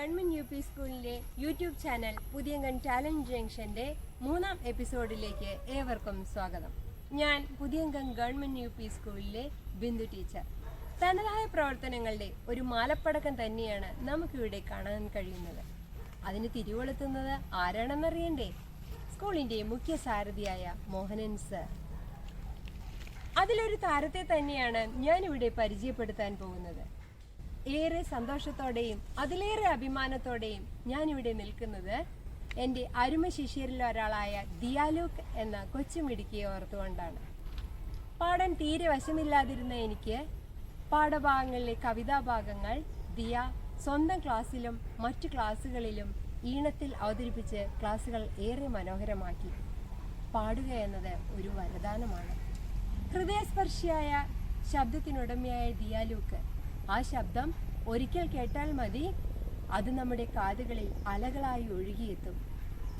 Government UP. സ്കൂളിലെ YouTube channel പുതിയങ്കൻ talent ജംഗ്ഷന്റെ 3-ാം എപ്പിസോഡിലേക്ക് ഏവർക്കും സ്വാഗതം. ഞാൻ പുതിയങ്കൻ ഗവൺമെന്റ് യു.പി. സ്കൂളിലെ ബിന്ദു ടീച്ചർ. തനതായ പ്രവർത്തനങ്ങളുടെ ഒരു മാലപ്പടക്കം തന്നെയാണ് നമുക്കിവിടെ കാണാൻ കഴിയുന്നത്. അതിന് തിരികൊളുത്തുന്നത് ആരാണെന്നറിയണ്ടേ? സ്കൂളിന്റെ മുഖ്യ സാരഥിയായ മോഹനൻ സർ. അതിലൊരു താരത്തെ തന്നെയാണ് ഞാനിവിടെ പരിചയപ്പെടുത്താൻ പോകുന്നത്. ഏറെ സന്തോഷത്തോടെയും അതിലേറെ അഭിമാനത്തോടെയും ഞാനിവിടെ നിൽക്കുന്നത് എൻ്റെ അരുമ ശിഷ്യരിൽ ഒരാളായ ദിയാലൂക്ക് എന്ന കൊച്ചുമിടുക്കിയെ ഓർത്തുകൊണ്ടാണ്. പാടാൻ തീരെ വശമില്ലാതിരുന്ന എനിക്ക് പാഠഭാഗങ്ങളിലെ കവിതാഭാഗങ്ങൾ ദിയ സ്വന്തം ക്ലാസ്സിലും മറ്റു ക്ലാസ്സുകളിലും ഈണത്തിൽ അവതരിപ്പിച്ച് ക്ലാസ്സുകൾ ഏറെ മനോഹരമാക്കി. പാടുക എന്നത് ഒരു വരദാനമാണ്. ഹൃദയസ്പർശിയായ ശബ്ദത്തിനുടമയായ ദിയാലൂക്ക് ആ ശബ്ദം ഒരിക്കൽ കേട്ടാൽ മതി, അത് നമ്മുടെ കാതുകളിൽ അലകളായി ഒഴുകിയെത്തും.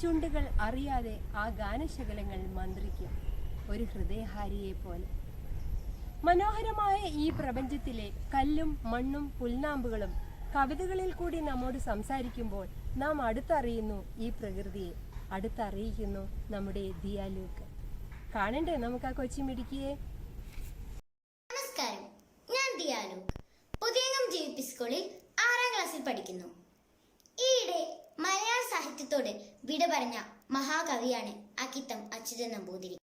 ചുണ്ടുകൾ അറിയാതെ ആ ഗാനശകലങ്ങൾ മന്ത്രിക്കും, ഒരു ഹൃദയഹാരിയെ പോലെ. മനോഹരമായ ഈ പ്രപഞ്ചത്തിലെ കല്ലും മണ്ണും പുൽനാമ്പുകളും കവിതകളിൽ കൂടി നമ്മോട് സംസാരിക്കുമ്പോൾ നാം അടുത്തറിയുന്നു ഈ പ്രകൃതിയെ, അടുത്തറിയിക്കുന്നു നമ്മുടെ ദിയാലൂക്ക്. കാണണ്ടേ നമുക്ക് ആ കൊച്ചുമിടുക്കിയെ? നമസ്കാരം, ഞാൻ ദിയാലൂക്ക്. പുതിയങ്ങം യു.പി. സ്കൂളിൽ 6-ാം ക്ലാസ്സിൽ പഠിക്കുന്നു. ഈയിടെ മലയാള സാഹിത്യത്തോട് വിട പറഞ്ഞ മഹാകവിയാണ് അക്കിത്തം അച്യുതൻ നമ്പൂതിരി.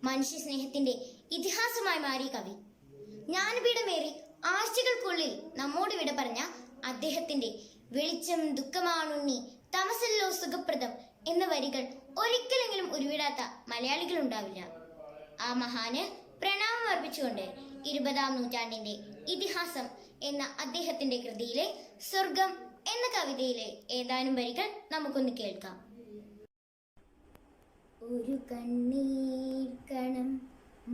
മനുഷ്യസ്നേഹത്തിന്റെ ഇതിഹാസമായി മാറിയ കവി. ജ്ഞാനപീഠമേറി ആഴ്ചകൾക്കുള്ളിൽ നമ്മോട് വിട പറഞ്ഞ അദ്ദേഹത്തിന്റെ വെളിച്ചം ദുഃഖമാണുണ്ണി തമസല്ലോ സുഖപ്രദം എന്ന വരികൾ ഒരിക്കലെങ്കിലും ഉരുവിടാത്ത മലയാളികൾ ഉണ്ടാവില്ല. ആ മഹാന് പ്രണാമം അർപ്പിച്ചുകൊണ്ട് 20-ാം നൂറ്റാണ്ടിന്റെ ഇതിഹാസം എന്ന അദ്ദേഹത്തിന്റെ കൃതിയിലെ സ്വർഗം എന്ന കവിതയിലെ ഏതാനും വരികൾ നമുക്കൊന്ന് കേൾക്കാം. ഒരു കണ്ണീർ കണം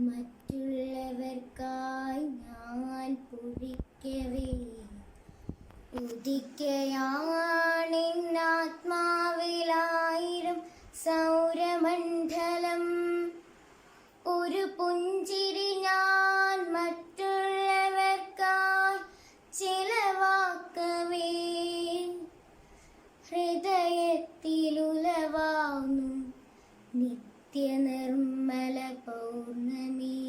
മറ്റുള്ളവർക്കായി ഞാൻ പൊഴിക്കവേ ഉദിക്കയാണെന്നാത്മാവിലായിരം സൗരമണ്ഡലം. ഒരു പുഞ്ചിരി ഞാൻ മറ്റുള്ളവർക്കായി ചിലവാക്കവേ ഹൃദയത്തിലുലവാവുന്നു നിത്യനിർമ്മല പൗർണമി.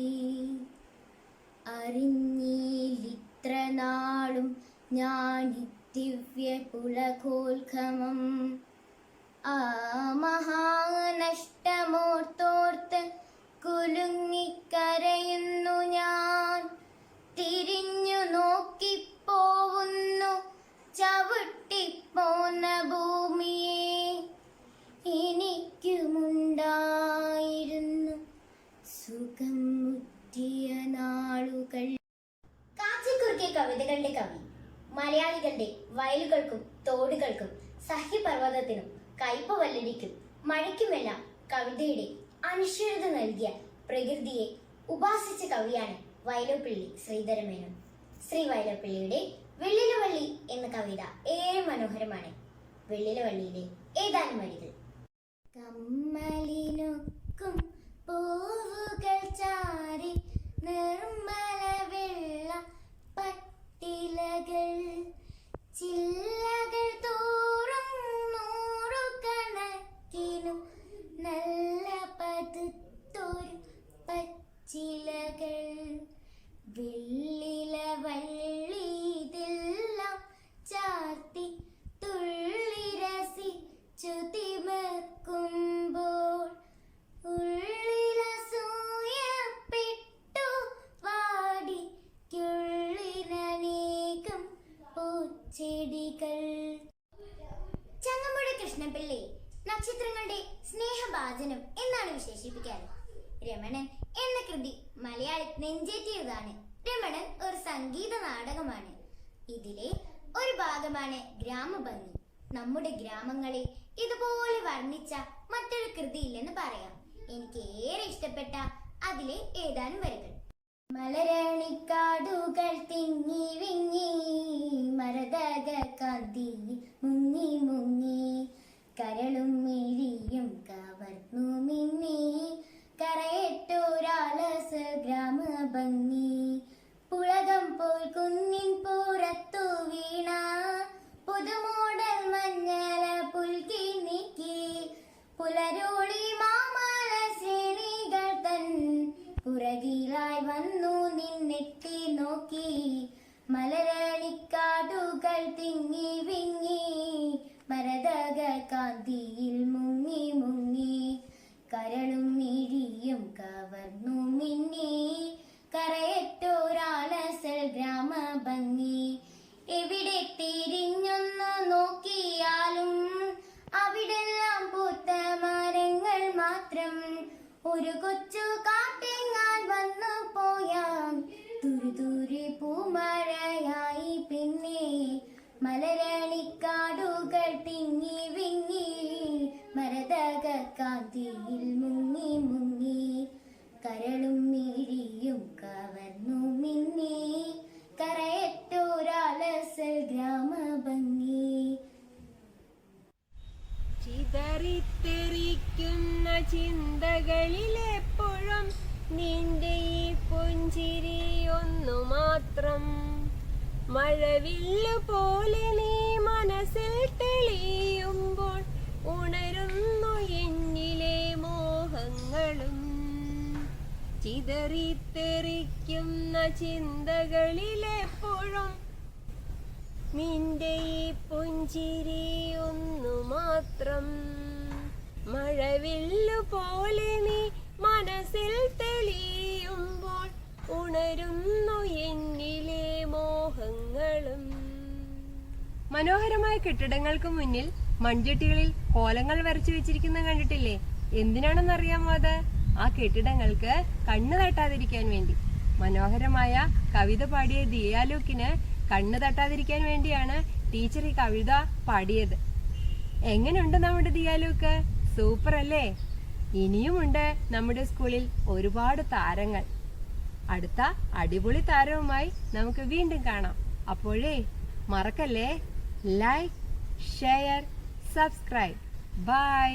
അറിഞ്ഞിലിത്ര നാളും ഞാൻ ദിവ്യ പുളകോത്ഗമം. ആ മഹാനഷ്ടമോർത്തോർത്ത് കുലുങ്ങിക്കരയുന്നു ഞാൻ. തിരിഞ്ഞു നോക്കിപ്പോവുന്നു ചവിട്ടിപ്പോന്ന ഭൂമിയെ. എനിക്കുമുണ്ടായിരുന്നു സുഖം മുറ്റിയ നാളുകൾ. കാച്ചിക്കുറുക്കിയ കവിതകളുടെ കവി. മലയാളികളുടെ വയലുകൾക്കും തോടുകൾക്കും സഹ്യപർവ്വതത്തിനും കയ്പ വല്ലരിക്കും മഴയ്ക്കുമെല്ലാം കവിതയുടെ അനശ്വരത നൽകിയ പ്രകൃതിയെ ഉപാസിച്ച കവിയാണ് വൈലോപ്പിള്ളി ശ്രീധരമേനോൻ. ശ്രീ വൈലോപ്പിള്ളിയുടെ വെള്ളിലവള്ളി എന്ന കവിത ഏറെ മനോഹരമാണ്. വെള്ളിലവള്ളിയിലെ ഏതാനും വരികൾ. കമ്മലിനൊക്കും പൂവുകൾ ചാരി നിർമ്മല വെള്ള പട്ടിലകൾ ചില്ലകൾ തോറും നൂറുകണക്കിനും നല്ല പതുത്തൊരു പച്ചിലകൾ. വെള്ളിലവള്ളിതെല്ലാം ചാർത്തി തുള്ളിരസിച്ചു തിമിർക്കുമ്പോൾ ഉള്ളിലസൂയപ്പെട്ടു വാടിക്കുള്ളിനേകം പൂച്ചെടികൾ. ചങ്ങമ്പുഴ കൃഷ്ണപിള്ളയെ നക്ഷത്രങ്ങളുടെ സ്നേഹഭാജനം എന്നാണ് വിശേഷിപ്പിക്കാറ്. രമണൻ എന്ന കൃതി മലയാളി നെഞ്ചേറ്റിയതാണ്. രമണൻ ഒരു സംഗീത നാടകമാണ്. ഇതിലെ ഒരു ഭാഗമാണ് ഗ്രാമഭംഗി. നമ്മുടെ ഗ്രാമങ്ങളെ ഇതുപോലെ വർണ്ണിച്ച മറ്റൊരു കൃതി ഇല്ലെന്ന് പറയാം. എനിക്ക് ഏറെ ഇഷ്ടപ്പെട്ട അതിലെ ഏതാനും വരികൾ. മലരണിക്കാടുകൾ തിങ്ങി വിങ്ങി മരതക കാന്തി മുങ്ങി മുങ്ങി കരളും മിഴിയും കവർന്നു മിന്നി കരയറ്റോര പുറകിലായി വന്നു നിന്നെത്തി നോക്കി മലരണിക്കാടുകൾ തിങ്ങി വിങ്ങി മരതക കാന്തിയിൽ മുങ്ങി മുങ്ങി കരളും മിഴിയും കവർന്നു മിന്നി കരയറ്റോരാലസൽ ഗ്രാമ ഭംഗി എവിടെ തിരിഞ്ഞൊന്നു നോക്കിയാലും അവിടെല്ലാം പൂത്ത മരങ്ങൾ മാത്രം ഒരു കൊച്ചു കാറ്റെങ്ങാൻ വന്നു പോയാം തുരുതുരി പൂമഴയായി പിന്നെ മലരണിക്കാടുകൾ തിങ്ങി വിങ്ങി മരതക കാന്തിയിൽ മുങ്ങി മുങ്ങി കരളും മിഴിയും കവർന്നു മിന്നി കരയറ്റോരാലസൽ ഗ്രാമ ഭംഗി ചിതറിത്തെറിക്കുന്ന ചിന്തകളിലെപ്പോഴും നിന്റെ ഈ പുഞ്ചിരി ഒന്നു മാത്രം മഴവില്ലു പോലെ നീ മനസ്സിൽ തെളിയുമ്പോൾ ഉണരുന്നു എന്നിലെ മോഹങ്ങളും ചിതറിത്തെറിക്കുന്ന ചിന്തകളിലെപ്പോഴും നിന്റെ ഈ പുഞ്ചിരി ഒന്നു മാത്രം മഴവില്ലു പോലെ നീ മനസ്സിൽ തെളിയുമ്പോൾ ഉണരുന്നു എന്നിലെ മോഹങ്ങളും. മനോഹരമായ കെട്ടിടങ്ങൾക്ക് മുന്നിൽ മൺചട്ടികളിൽ കോലങ്ങൾ വരച്ചു വെച്ചിരിക്കുന്ന കണ്ടിട്ടില്ലേ? എന്തിനാണെന്നറിയാമോ അത്? ആ കെട്ടിടങ്ങൾക്ക് കണ്ണ് തട്ടാതിരിക്കാൻ വേണ്ടി. മനോഹരമായ കവിത പാടിയ ദിയാലുക്കിന് കണ്ണ് തട്ടാതിരിക്കാൻ വേണ്ടിയാണ് ടീച്ചർ ഈ കവിത പാടിയത്. എങ്ങനെയുണ്ട് നമ്മുടെ ദിയാലുക്ക്? സൂപ്പർ അല്ലേ? ഇനിയുമുണ്ട് നമ്മുടെ സ്കൂളിൽ ഒരുപാട് താരങ്ങൾ. അടുത്ത അടിപൊളി താരവുമായി നമുക്ക് വീണ്ടും കാണാം. അപ്പോഴേ മറക്കല്ലേ, ലൈക്ക്, ഷെയർ, സബ്സ്ക്രൈബ്. ബൈ.